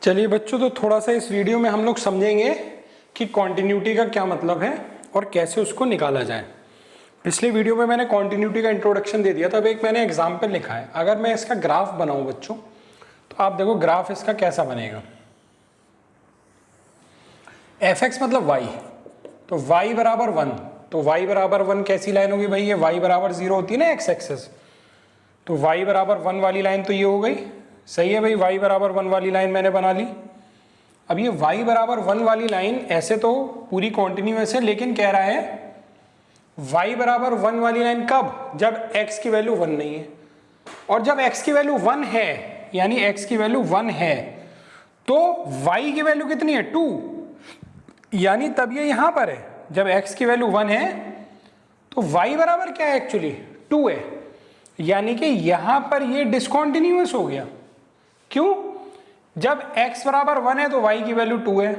चलिए बच्चों, तो थोड़ा सा इस वीडियो में हम लोग समझेंगे कि कॉन्टिन्यूटी का क्या मतलब है और कैसे उसको निकाला जाए। पिछले वीडियो में मैंने कॉन्टिन्यूटी का इंट्रोडक्शन दे दिया था। अब एक मैंने एग्जाम्पल लिखा है। अगर मैं इसका ग्राफ बनाऊं बच्चों, तो आप देखो ग्राफ इसका कैसा बनेगा। fx मतलब y, तो y बराबर 1, तो y बराबर 1 कैसी लाइन होगी भाई? ये y बराबर 0 होती है ना x एक्सेस, तो y बराबर 1 वाली लाइन तो ये हो गई। सही है भाई, y बराबर 1 वाली लाइन मैंने बना ली। अब ये y बराबर 1 वाली लाइन ऐसे तो पूरी कॉन्टिन्यूअस है, लेकिन कह रहा है y बराबर 1 वाली लाइन कब? जब x की वैल्यू 1 नहीं है। और जब x की वैल्यू 1 है, यानी x की वैल्यू 1 है, तो y की वैल्यू कितनी है? 2, यानी तब ये यहां पर है। जब x की वैल्यू 1 है तो y बराबर क्या है? एक्चुअली 2 है, यानी कि यहां पर ये डिसकंटिन्यूअस हो गया। क्यों? जब x बराबर 1 है तो y की वैल्यू 2 है,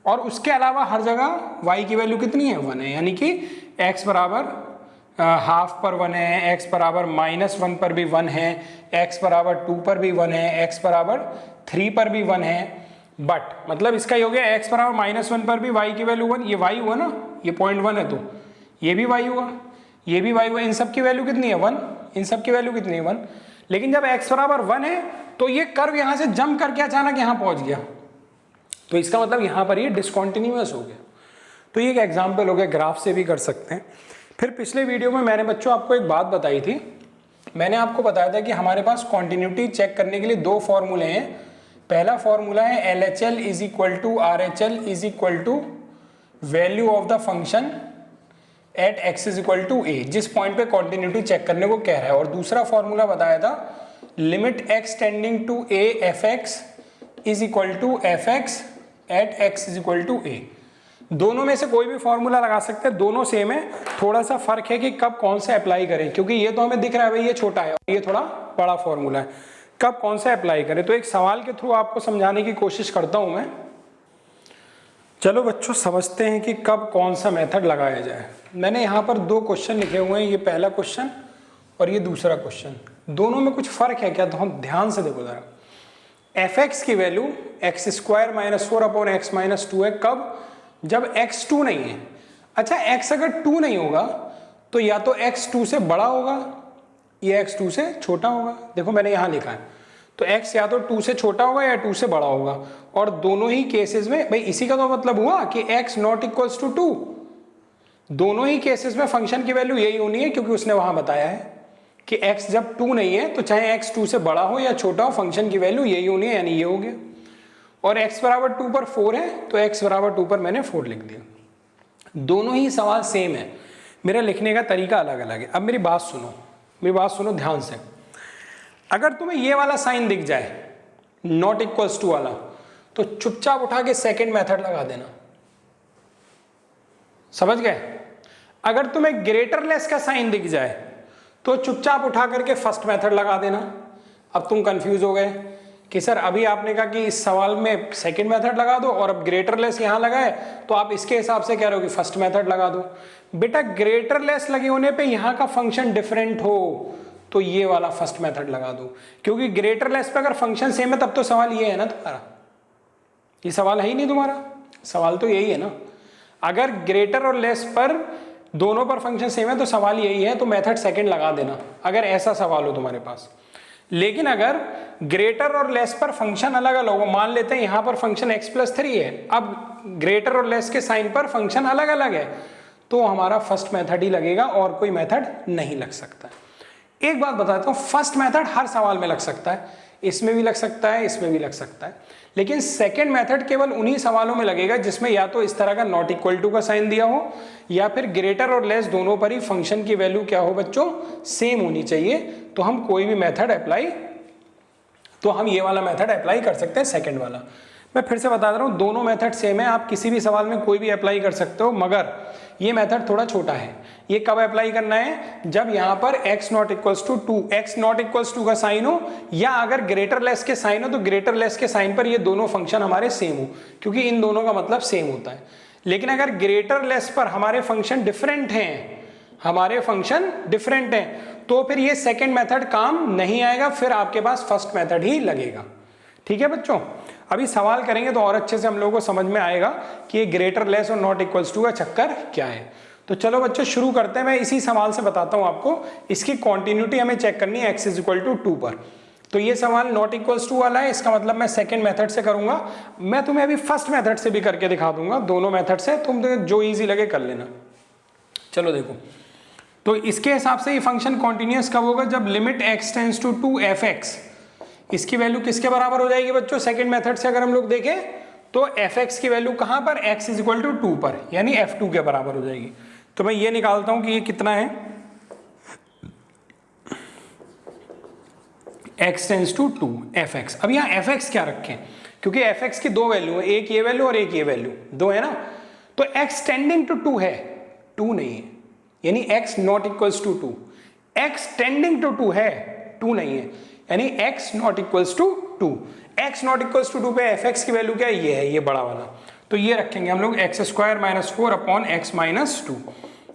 और उसके अलावा हर जगह y की वैल्यू कितनी है? 1 है, यानी कि x बराबर हाफ पर 1 है, x बराबर -1 पर भी 1 है, x बराबर 2 पर भी 1 है, x बराबर 3 पर भी 1 है। बट मतलब इसका ये हो गया x बराबर -1 पर भी y की वैल्यू 1, ये y हुआ ना, ये 0.1 है तो ये भी y हुआ, ये भी y हुआ। इन सब की वैल्यू कितनी है? 1। इन सब की वैल्यू कितनी है? 1। लेकिन जब x बराबर 1 है तो ये कर्व यहां से जंप करके अचानक यहां पहुंच गया, तो इसका मतलब यहां पर ये डिसकंटिन्यूअस हो गया। तो ये एक एग्जांपल हो गया, ग्राफ से भी कर सकते हैं। फिर पिछले वीडियो में मैंने बच्चों आपको एक बात बताई थी। मैंने आपको बताया था कि हमारे पास कॉन्टिन्यूटी चेक करने के लिए दो फॉर्मूले हैं। पहला फॉर्मूला है LHL is equal to RHL is equal to value of the function at x is equal to a, जिस पॉइंट पे कॉन्टिन्यूटी चेक करने को कह रहा है। और दूसरा फॉर्मूला बताया था limit x tending to a fx is equal to fx at x is equal to a। दोनों में से कोई भी फॉर्मूला लगा सकते हैं, दोनों सेम है। थोड़ा सा फर्क है कि कब कौन सा अप्लाई करें, क्योंकि ये तो हमें दिख रहा है भाई ये छोटा है और ये थोड़ा बड़ा फॉर्मूला है, कब कौन सा अप्लाई करें। तो एक सवाल के थ्रू आपको समझाने की कोशिश करता हूं मैं। चलो बच्चों समझते हैं कि कब कौन सा मेथड लगाया जाए। मैंने यहाँ पर दो क्वेश्चन लिखे हुए हैं, ये पहला क्वेश्चन और ये दूसरा क्वेश्चन। दोनों में कुछ फर्क है क्या? तो हम ध्यान से देखो जरा। fx की वैल्यू x² - 4 अपॉन x - 2 है। कब? जब x 2 नहीं है। अच्छा, x अगर 2 नहीं होगा तो या तो x 2 से बड़ा होगा या x 2 से छोटा होगा। देखो मैंने यहां लिखा है, तो x या तो 2 से छोटा होगा या 2 से बड़ा होगा। और दोनों ही केसेस में भाई इसी का तो मतलब हुआ कि x नॉट इक्वल्स टू 2। दोनों ही केसेस में फंक्शन की वैल्यू यही होनी है, क्योंकि उसने वहां बताया है कि x जब 2 नहीं है तो चाहे x 2 से बड़ा हो या छोटा हो, फंक्शन की वैल्यू यही होनी है, यानी ये हो गया। और x बराबर 2 पर 4 है तो x बराबर 2 पर मैंने 4 लिख दिया। दोनों ही सवाल सेम है, मेरा लिखने का तरीका अलग अलग है। अब मेरी बात सुनो ध्यान से। अगर तुम्हें ये वाला साइन दिख जाए नॉट इक्वल्स टू वाला, तो चुपचाप उठा के सेकंड मेथड लगा देना। समझ गए? अगर तुम्हें ग्रेटर लेस का साइन दिख जाए तो चुपचाप उठा करके फर्स्ट मेथड लगा देना। अब तुम कंफ्यूज हो गए कि सर अभी आपने कहा कि इस सवाल में सेकंड मेथड लगा दो और अब ग्रेटर लेस यहां लगा है, तो आप इसके हिसाब से कह रहे हो कि फर्स्ट मेथड लगा दो। बेटा ग्रेटर लेस लगे होने पे यहां का फंक्शन डिफरेंट हो तो ये वाला फर्स्ट मेथड लगा दो, क्योंकि ग्रेटर लेस पे अगर फंक्शन सेम है तब तो सवाल ये है ना तुम्हारा। ये सवाल है ही नहीं तुम्हारा, सवाल तो यही है ना। अगर ग्रेटर और लेस पर दोनों पर फंक्शन सेम है तो सवाल यही है, तो मेथड सेकंड लगा देना अगर ऐसा सवाल हो तुम्हारे पास। लेकिन अगर ग्रेटर और लेस पर फंक्शन अलग अलग हो, मान लेते हैं यहां पर फंक्शन x+3 है, अब ग्रेटर और लेस के साइन पर फंक्शन अलग अलग है, तो हमारा फर्स्ट मेथड ही लगेगा और कोई मेथड नहीं लग सकता। एक बात बताता हूं, फर्स्ट मेथड हर सवाल में लग सकता है, इसमें भी लग सकता है, इसमें भी लग सकता है। लेकिन सेकंड मेथड केवल उन्हीं सवालों में लगेगा जिसमें या तो इस तरह का नॉट इक्वल टू का साइन दिया हो, या फिर ग्रेटर और लेस दोनों पर ही फंक्शन की वैल्यू क्या हो बच्चों? सेम होनी चाहिए। तो हम कोई भी मेथड अप्लाई, तो हम ये वाला मेथड अप्लाई कर सकते हैं, सेकंड वाला। मैं फिर से बता दे रहा हूं, दोनों मेथड सेम है, आप किसी भी सवाल में कोई भी अप्लाई कर सकते हो, मगर ये मेथड थोड़ा छोटा है। ये कब अप्लाई करना है? जब यहां पर x not equals to 2, x not equals to का साइन हो, या अगर ग्रेटर लेस के साइन हो तो ग्रेटर लेस के साइन पर ये दोनों फंक्शन हमारे सेम हो, क्योंकि इन दोनों का मतलब सेम होता है। लेकिन अगर ग्रेटर लेस पर हमारे फंक्शन डिफरेंट हैं, तो फिर ये सेकंड मेथड काम नहीं आएगा, फिर आपके पास फर्स्ट मेथड ही लगेगा। ठीक है बच्चों, अभी सवाल करेंगे तो और अच्छे से हम लोगों को समझ में आएगा कि ये ग्रेटर लेस और नॉट इक्वल्स टू का चक्कर क्या है। तो चलो बच्चों शुरू करते हैं। मैं इसी सवाल से बताता हूं आपको, इसकी कॉन्टिन्यूटी हमें चेक करनी है x इज इक्वल टू 2 पर। तो ये सवाल नॉट इक्वल्स टू वाला है, इसका मतलब मैं सेकंड मेथड से करूंगा। मैं तुम्हें अभी फर्स्ट मेथड से भी करके दिखा दूंगा, दोनों मेथड से, तुम जो इजी लगे कर लेना। चलो देखो, तो इसके हिसाब से ये फंक्शन कॉन्टिन्यूअस कब होगा, जब limit x tends to 2f(x), इसकी वैल्यू किसके बराबर हो जाएगी बच्चों, सेकंड मेथड से अगर हम लोग देखें तो f(x) की वैल्यू कहां पर, x इज इक्वल टू 2 पर, यानी f2 के बराबर हो जाएगी। तो मैं ये निकालता हूं कि ये कितना है, x टेंड्स टू 2f(x). अब यहाँ f(x) क्या रखें, क्योंकि f(x) की दो वैल्यू है, एक ये वैल्यू और एक ये वैल्यू, दो है ना। तो x टेंडिंग टू 2 है, 2 नहीं है, यानी x not equals to 2। x tending to 2 है, 2 नहीं है, यानी x not equals to 2। x not equals to 2 पे f(x) की वैल्यू क्या है, ये है, ये बड़ा वाला। तो ये रखेंगे हम लोग x square minus 4 upon x minus 2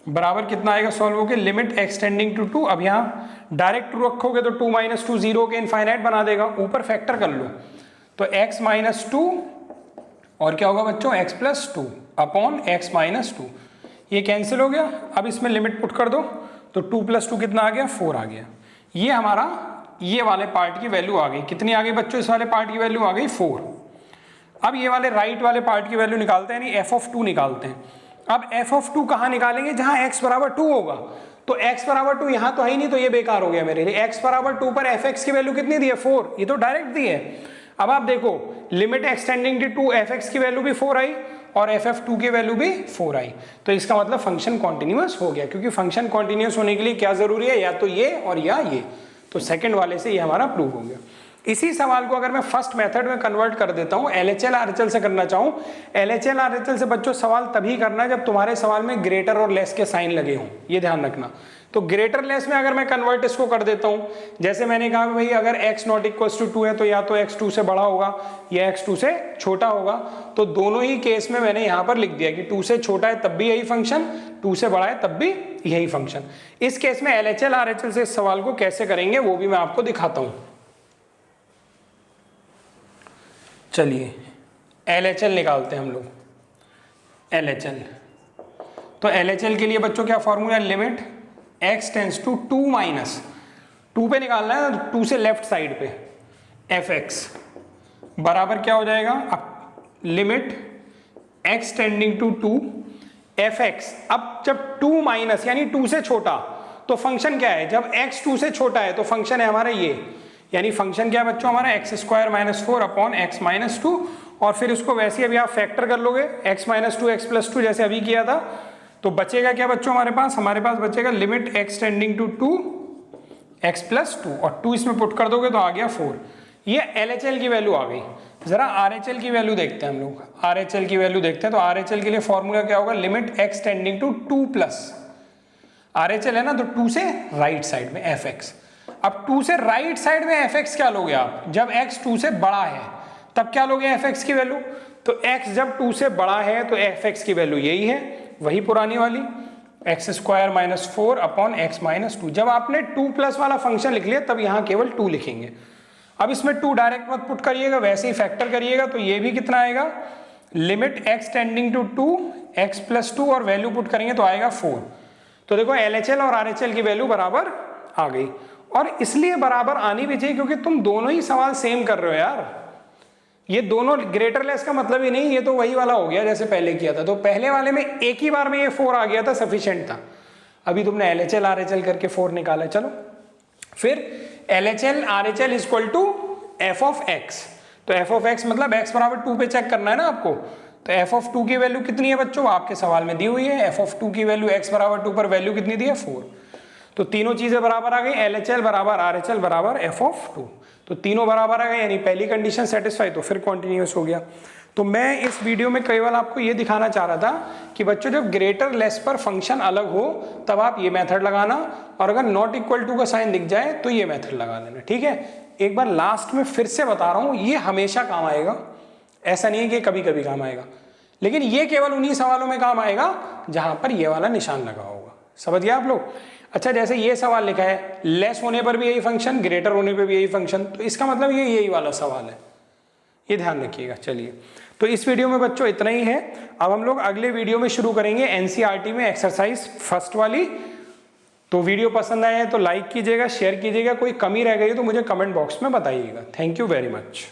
बराबर कितना आएगा सॉल्व होके, लिमिट x टेंडिंग टू 2। अब यहाँ डायरेक्ट 2 रखोगे तो 2 माइनस 2 0 के इनफाइनाइट बना देगा, ऊपर फैक्टर कर लो तो x माइनस 2 और क्या होगा बच्चों, x plus 2 upon x minus 2, ये कैंसिल हो गया। अब इसमें लिमिट पुट कर दो तो 2 प्लस 2 कितना आ गया, 4 आ गया। ये हमारा ये वाले पार्ट की वैल्यू आ गई, कितनी आ गई बच्चों, इस वाले पार्ट की वैल्यू आ गई 4। अब ये वाले राइट वाले पार्ट की वैल्यू निकालते हैं, यानी f(2) निकालते हैं। अब f(2) कहाँ निकालेंगे, जहां x बराबर 2 होगा। तो x बराबर 2 यहाँ तो है ही नहीं, तो ये बेकार हो गया मेरे लिए। x बराबर 2 पर f(x) की वैल्यू कितनी दी है, 4, ये तो डायरेक्ट दी है। अब आप देखो लिमिट एक्सटेंडिंग टू 2 f(x) की वैल्यू भी 4 आई और ff(2) की वैल्यू भी 4 आई। तो इसका मतलब फंक्शन कॉन्टिन्यूअस हो गया, क्योंकि फंक्शन कॉन्टिन्यूअस होने के लिए क्या जरूरी है, या तो ये और या ये। तो सेकंड वाले से ये हमारा प्रूव हो गया। इसी सवाल को अगर मैं फर्स्ट मेथड में कन्वर्ट कर देता हूं, LHL RHL से करना चाहूं, LHL RHL से बच्चों सवाल तभी करना है जब तुम्हारे सवाल में ग्रेटर और लेस के साइन लगे हों, ये ध्यान रखना। तो ग्रेटर लेस में अगर मैं कन्वर्ट इसको कर देता हूं, जैसे मैंने कहा भाई अगर x नॉट इक्वल्स टू 2 है तो या तो x 2 से बड़ा होगा या x 2 से छोटा होगा। तो दोनों ही केस में मैंने यहां पर लिख दिया कि 2 से छोटा है तब भी यही फंक्शन, 2 से बड़ा है तब भी यही फंक्शन। इस केस में LHL RHL से इस सवाल को कैसे करेंगे वो भी मैं आपको दिखाता हूं। चलिए LHL निकालते हैं हम लोग। LHL, तो LHL के लिए बच्चों क्या फॉर्मूला है, limit x tends to 2 minus 2 पे निकालना है, 2 से लेफ्ट साइड पे f(x) बराबर क्या हो जाएगा, अब limit x tending to 2 f(x). अब जब 2 माइनस यानी 2 से छोटा, तो फंक्शन क्या है, जब x 2 से छोटा है तो फंक्शन है हमारा ये, यानी फंक्शन क्या है बच्चों हमारा x square minus 4 upon x minus 2। और फिर उसको वैसे अभी आप फैक्टर कर लोगे, x माइनस 2 x प्लस 2 जैसे अभी किया था। तो बचेगा क्या बच्चों हमारे पास बचेगा limit x tending to 2 x plus 2 और 2 इसमें पुट कर दोगे तो आ गया 4। ये LHL की वैल्यू आ गई। जरा RHL की वैल्यू देखते हैं हम लोग, RHL की वैल्यू देखते हैं। तो RHL के लिए फॉर्मूला क्या होगा, limit x tending to 2 plus, RHL है ना तो 2 से राइट साइड में f(x). अब 2 से राइट साइड में f(x) क्या लोगे आप, जब x 2 से बड़ा है तब क्या लोगे f(x) की वैल्यू। तो x जब 2 से बड़ा है तो f(x) की वैल्यू यही है, वही पुरानी वाली x square minus 4 upon x minus 2। जब आपने 2 प्लस वाला फंक्शन लिख लिया तब यहाँ केवल 2 लिखेंगे। अब इसमें 2 डायरेक्ट मत पुट करिएगा, वैसे ही फैक्टर करिएगा। तो ये भी कितना आएगा, limit x tending to 2 x plus 2 और वैल्यू पुट करेंगे तो आएगा 4। तो देखो LHL और RHL की वैल्यू बराबर आ गई, और इसलिए बराबर आनी भी चाहिए क्योंकि तुम दोनों ही सवाल सेम कर रहे हो यार। ये दोनों ग्रेटर लेस का मतलब ही नहीं, ये तो वही वाला हो गया जैसे पहले किया था। तो पहले वाले में एक ही बार में ये 4 आ गया था, सफिशिएंट था। अभी तुमने LHL RHL करके 4 निकाला। चलो फिर LHL RHL equal to f(x). तो f(x) मतलब x बराबर 2 पे चेक करना है ना आपको। तो f(2) की वैल्यू कितनी है बच्चों, आपके सवाल में दी हुई है। f(2) की वैल्यू x बराबर 2 पर वैल्यू कितनी दी है, 4। तो तीनों चीजें बराबर आ गई, LHL बराबर RHL बराबर f(2). तो तीनों बराबर आ गए, यानी पहली कंडीशन सेटिस्फाई, तो फिर कॉन्टिन्यूअस हो गया। तो मैं इस वीडियो में केवल आपको ये दिखाना चाह रहा था कि बच्चों जब ग्रेटर लेस पर फंक्शन अलग हो तब आप ये मेथड लगाना, और अगर नॉट इक्वल टू का साइन दिख जाए तो ये मेथड लगा देना, ठीक है। एक बार लास्ट में फिर से बता रहा हूँ, ये हमेशा काम आएगा, ऐसा नहीं है कि कभी कभी काम आएगा, लेकिन ये केवल उन्हीं सवालों में काम आएगा जहां पर ये वाला निशान लगा होगा। समझ गया आप लोग। अच्छा, जैसे ये सवाल लिखा है लेस होने पर भी यही फंक्शन, ग्रेटर होने पर भी यही फंक्शन, तो इसका मतलब ये यही वाला सवाल है। ये ध्यान रखिएगा। चलिए, तो इस वीडियो में बच्चों इतना ही है। अब हम लोग अगले वीडियो में शुरू करेंगे एनसीईआरटी में एक्सरसाइज फर्स्ट वाली। तो वीडियो पसंद आए तो लाइक कीजिएगा, शेयर कीजिएगा, कोई कमी रह गई तो मुझे कमेंट बॉक्स में बताइएगा। Thank you very much.